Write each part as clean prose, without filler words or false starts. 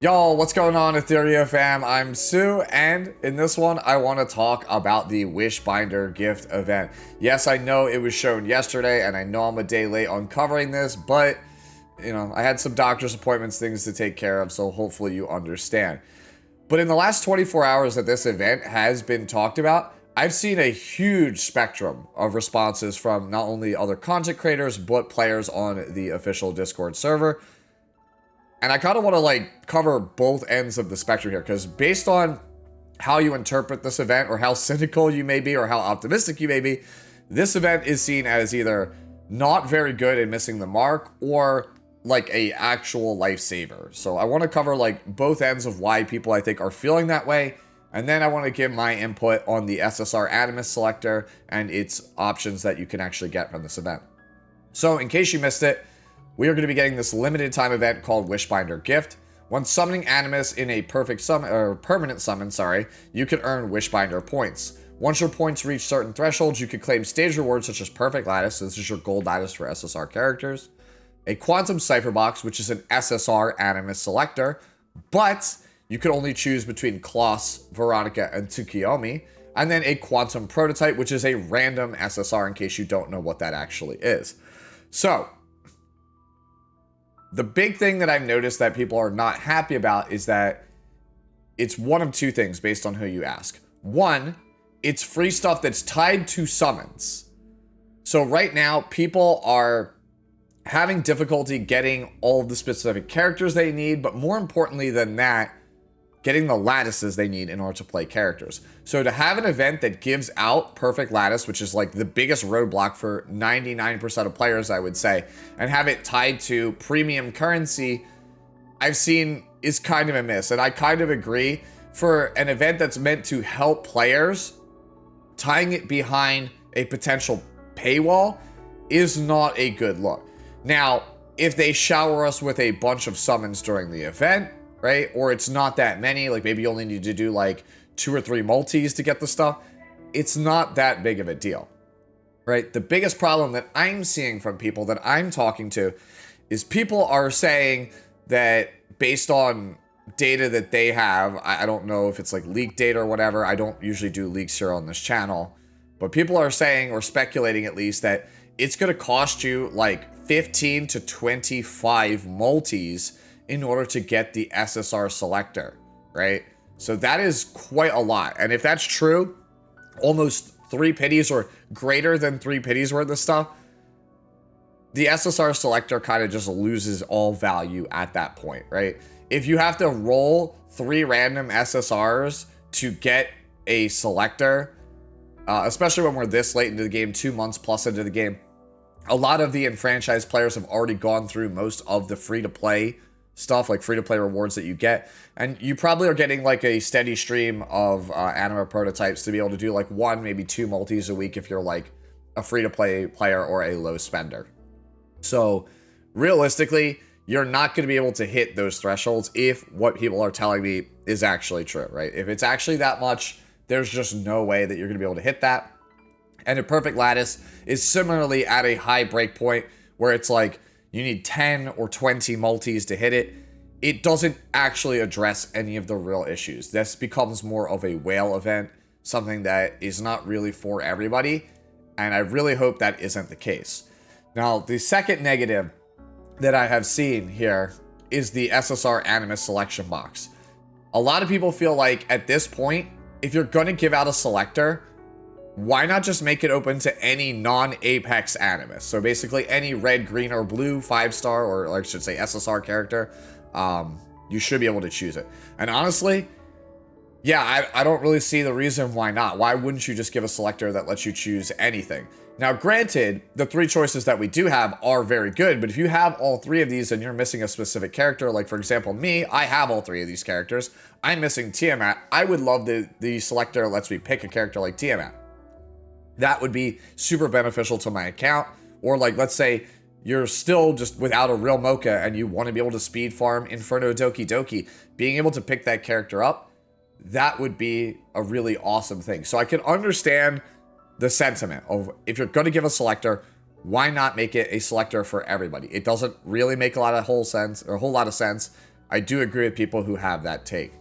Yo, what's going on, Etheria fam? I'm Sue, and in this one, I want to talk about the Wishbinder Gift event. Yes, I know it was shown yesterday, and I know I'm a day late on covering this, but, I had some doctor's appointments, things to take care of, so hopefully you understand. But in the last 24 hours that this event has been talked about, I've seen a huge spectrum of responses from not only other content creators, but players on the official Discord server. And I kind of want to cover both ends of the spectrum here, because based on how you interpret this event, or how cynical you may be, or how optimistic you may be, this event is seen as either not very good and missing the mark, or like a actual lifesaver. So I want to cover both ends of why people I think are feeling that way, and then I want to give my input on the SSR Animus selector and its options that you can actually get from this event. So in case you missed it, we are going to be getting this limited time event called Wishbinder Gift. When summoning Animus in a perfect summon, or permanent summon, you can earn Wishbinder points. Once your points reach certain thresholds, you can claim stage rewards such as Perfect Lattice, so this is your gold lattice for SSR characters, a Quantum Cipher Box, which is an SSR Animus selector, but you can only choose between Kloss, Veronica, and Tsukiyomi, and then a Quantum Prototype, which is a random SSR in case you don't know what that actually is. So, the big thing that I've noticed that people are not happy about is that it's one of two things based on who you ask. One, it's free stuff that's tied to summons. So right now, people are having difficulty getting all of the specific characters they need, but more importantly than that, getting the lattices they need in order to play characters. So to have an event that gives out Perfect Lattice, which is the biggest roadblock for 99% of players, I would say, and have it tied to premium currency, I've seen is kind of a miss. And I kind of agree. For an event that's meant to help players, tying it behind a potential paywall is not a good look. Now, if they shower us with a bunch of summons during the event, right? Or it's not that many, maybe you only need to do 2 or 3 multis to get the stuff. It's not that big of a deal, right? The biggest problem that I'm seeing from people that I'm talking to is people are saying that based on data that they have, I don't know if it's leaked data or whatever. I don't usually do leaks here on this channel, but people are saying, or speculating at least, that it's going to cost you 15 to 25 multis in order to get the SSR selector, right? So that is quite a lot. And if that's true, almost 3 pities or greater than 3 pities worth of stuff, the SSR selector kind of just loses all value at that point, right? If you have to roll 3 random SSRs to get a selector, especially when we're this late into the game, 2 months plus into the game, a lot of the enfranchised players have already gone through most of the free-to-play stuff, free-to-play rewards that you get, and you probably are getting a steady stream of anima prototypes to be able to do 1, maybe 2 multis a week if you're a free-to-play player or a low spender. So realistically, you're not going to be able to hit those thresholds if what people are telling me is actually true, right? If it's actually that much, there's just no way that you're going to be able to hit that. And a Perfect Lattice is similarly at a high breakpoint where it's you need 10 or 20 multis to hit it. It doesn't actually address any of the real issues. This becomes more of a whale event, something that is not really for everybody, and I really hope that isn't the case. Now, the second negative that I have seen here is the SSR Animus selection box. A lot of people feel at this point, if you're going to give out a selector, why not just make it open to any non-Apex Animus? So basically any red, green, or blue 5-star, or I should say SSR character, you should be able to choose it. And honestly, yeah, I don't really see the reason why not. Why wouldn't you just give a selector that lets you choose anything? Now, granted, the 3 choices that we do have are very good, but if you have all 3 of these and you're missing a specific character, for example, me, I have all 3 of these characters. I'm missing Tiamat. I would love the selector lets me pick a character like Tiamat. That would be super beneficial to my account. Or let's say you're still just without a real mocha and you want to be able to speed farm Inferno Doki Doki. Being able to pick that character up, that would be a really awesome thing. So I can understand the sentiment of, if you're going to give a selector, why not make it a selector for everybody? It doesn't really make a whole lot of sense. I do agree with people who have that take.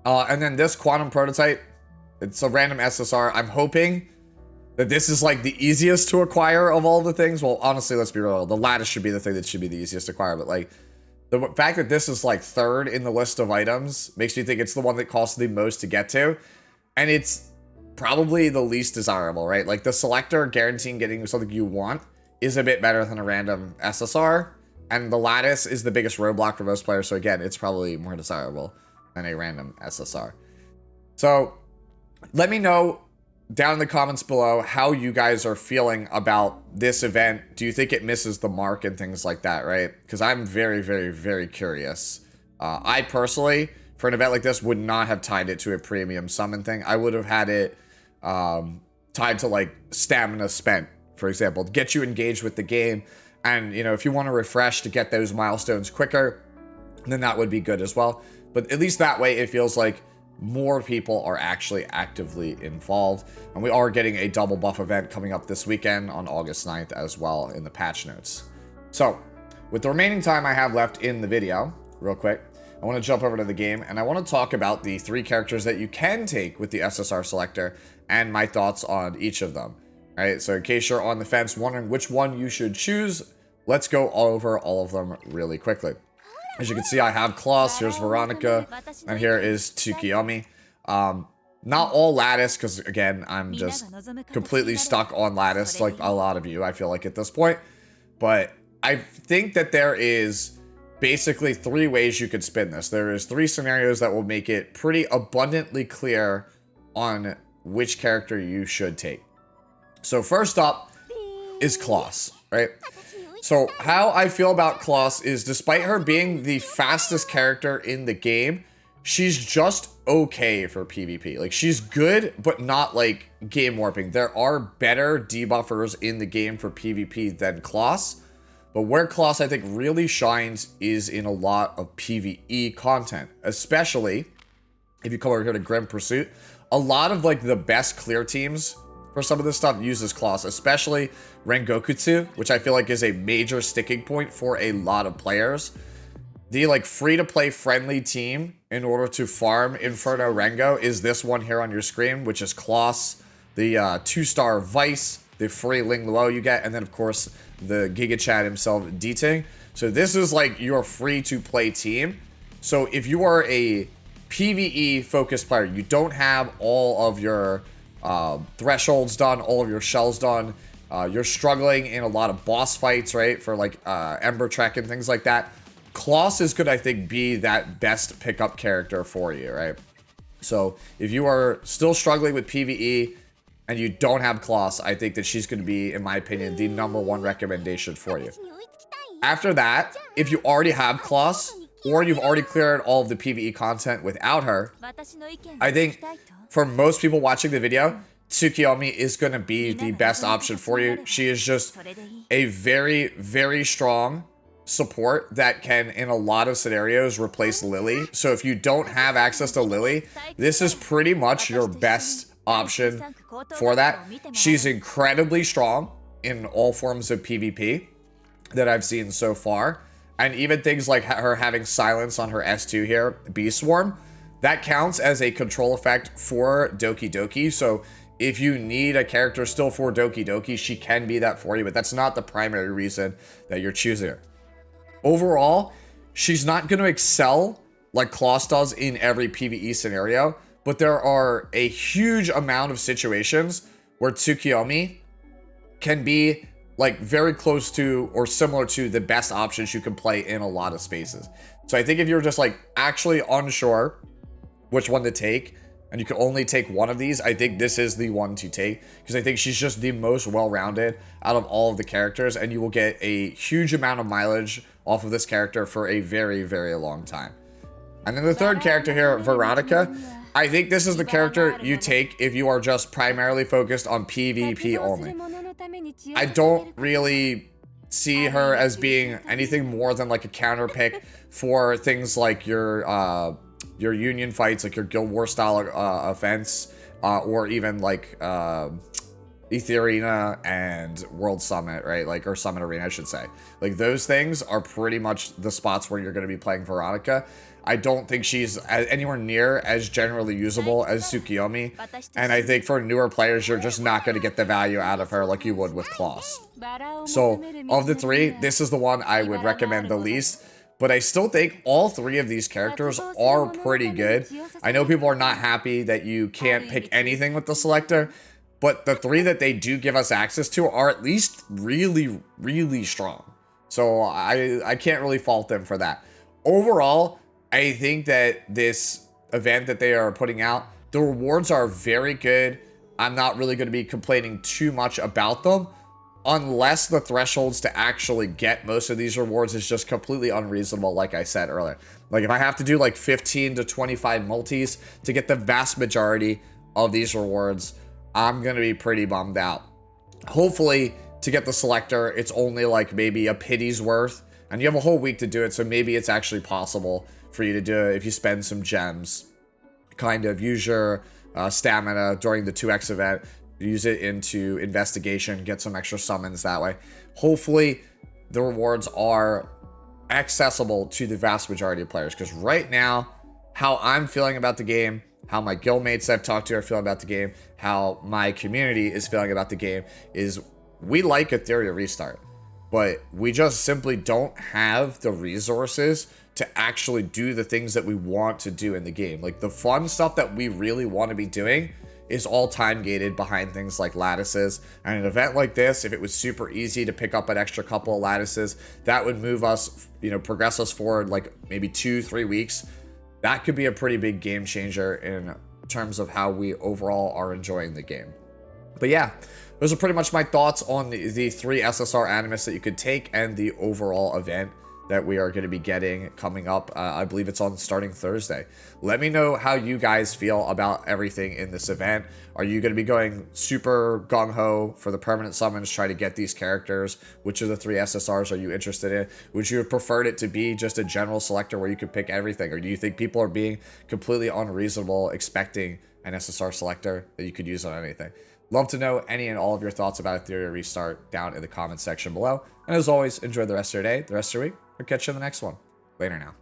And then this Quantum Prototype, it's a random SSR. I'm hoping that this is like the easiest to acquire of all the things. Well, honestly, let's be real. The Lattice should be the thing that should be the easiest to acquire. But like the fact that this is like third in the list of items makes me think it's the one that costs the most to get to. And it's probably the least desirable, right? Like the Selector guaranteeing getting something you want is a bit better than a random SSR. And the Lattice is the biggest roadblock for most players. So again, it's probably more desirable than a random SSR. So let me know down in the comments below how you guys are feeling about this event. Do you think it misses the mark and things like that, right? Because I'm very, very, very curious. I personally, for an event like this, would not have tied it to a premium summon thing. I would have had it tied to like stamina spent, for example, to get you engaged with the game. And, you know, if you want to refresh to get those milestones quicker, then that would be good as well. But at least that way, it feels like more people are actually actively involved. And we are getting a double buff event coming up this weekend on August 9th as well in the patch notes. So with the remaining time I have left in the video, real quick, I want to jump over to the game and I want to talk about the 3 characters that you can take with the SSR selector and my thoughts on each of them. All right, so in case you're on the fence wondering which one you should choose, let's go over all of them really quickly. As you can see, I have Klaus, here's Veronica, and here is Tsukiyomi. Not all Lattice, because again, I'm just completely stuck on Lattice, like a lot of you, I feel like at this point. But I think that there is basically 3 ways you could spin this. There is 3 scenarios that will make it pretty abundantly clear on which character you should take. So first up is Klaus, right? So how I feel about Klaus is, despite her being the fastest character in the game, she's just okay for PvP. Like, she's good, but not like game warping. There are better debuffers in the game for PvP than Klaus, but where Klaus I think really shines is in a lot of PvE content, especially if you come over here to Grim Pursuit. A lot of like the best clear teams for some of this stuff uses Klaus, especially Rengokutsu, which I feel like is a major sticking point for a lot of players. The like free-to-play friendly team in order to farm Inferno Rengo is this one here on your screen, which is Klaus, the 2-star Vice, the free Ling Luo you get, and then of course the Giga Chad himself, D-Ting. So this is like your free-to-play team. So if you are a PvE focused player, you don't have all of your thresholds done, all of your shells done, you're struggling in a lot of boss fights, right, for like Ember Trek and things like that, Klaus is gonna, I think, be that best pickup character for you, right? So if you are still struggling with PvE and you don't have Klaus, I think that she's gonna be, in my opinion, the #1 recommendation for you. After that, if you already have Klaus, or you've already cleared all of the PvE content without her, I think for most people watching the video, Tsukiyomi is going to be the best option for you. She is just a very, very strong support that can, in a lot of scenarios, replace Lily. So if you don't have access to Lily, this is pretty much your best option for that. She's incredibly strong in all forms of PvP that I've seen so far. And even things like her having silence on her S2 here, Bee Swarm, that counts as a control effect for Doki Doki. So if you need a character still for Doki Doki, she can be that for you, but that's not the primary reason that you're choosing her. Overall, she's not going to excel like Klaus does in every PvE scenario, but there are a huge amount of situations where Tsukiyomi can be like very close to or similar to the best options you can play in a lot of spaces. So I think if you're just like actually unsure which one to take, and you can only take one of these, I think this is the one to take, because I think she's just the most well-rounded out of all of the characters, and you will get a huge amount of mileage off of this character for a very, very long time. And then the third character here, Veronica, I think this is the character you take if you are just primarily focused on PvP only. I don't really see her as being anything more than like a counter pick for things like your union fights, like your Guild War style offense, or even like Etheria and World Summit, right? Like, or Summit Arena, I should say. Like, those things are pretty much the spots where you're going to be playing Veronica. I don't think she's anywhere near as generally usable as Tsukiyomi. And I think for newer players, you're just not going to get the value out of her like you would with Kloss. So, of the three, this is the one I would recommend the least. But I still think all three of these characters are pretty good. I know people are not happy that you can't pick anything with the selector, but the three that they do give us access to are at least really, really strong. So I can't really fault them for that. Overall, I think that this event that they are putting out, the rewards are very good. I'm not really going to be complaining too much about them, unless the thresholds to actually get most of these rewards is just completely unreasonable, like I said earlier. Like, if I have to do like 15 to 25 multis to get the vast majority of these rewards, I'm going to be pretty bummed out. Hopefully, to get the selector, it's only like maybe a pity's worth, and you have a whole week to do it, so maybe it's actually possible for you to do it if you spend some gems. Kind of use your stamina during the 2x event, use it into investigation, get some extra summons that way. Hopefully, the rewards are accessible to the vast majority of players, because right now, how I'm feeling about the game, how my guildmates I've talked to are feeling about the game, how my community is feeling about the game, is we like Etheria Restart, but we just simply don't have the resources to actually do the things that we want to do in the game. Like, the fun stuff that we really want to be doing is all time gated behind things like lattices. And an event like this, if it was super easy to pick up an extra couple of lattices, that would move us, progress us forward like maybe 2-3 weeks. That could be a pretty big game changer in terms of how we overall are enjoying the game. But yeah, those are pretty much my thoughts on the 3 SSR Animus that you could take and the overall event that we are going to be getting coming up. I believe it's on starting Thursday. Let me know how you guys feel about everything in this event. Are you going to be going super gung-ho for the permanent summons, try to get these characters? Which of the 3 SSRs are you interested in? Would you have preferred it to be just a general selector where you could pick everything? Or do you think people are being completely unreasonable expecting an SSR selector that you could use on anything? Love to know any and all of your thoughts about Etheria Restart down in the comments section below. And as always, enjoy the rest of your day, the rest of your week. I'll catch you in the next one. Later now.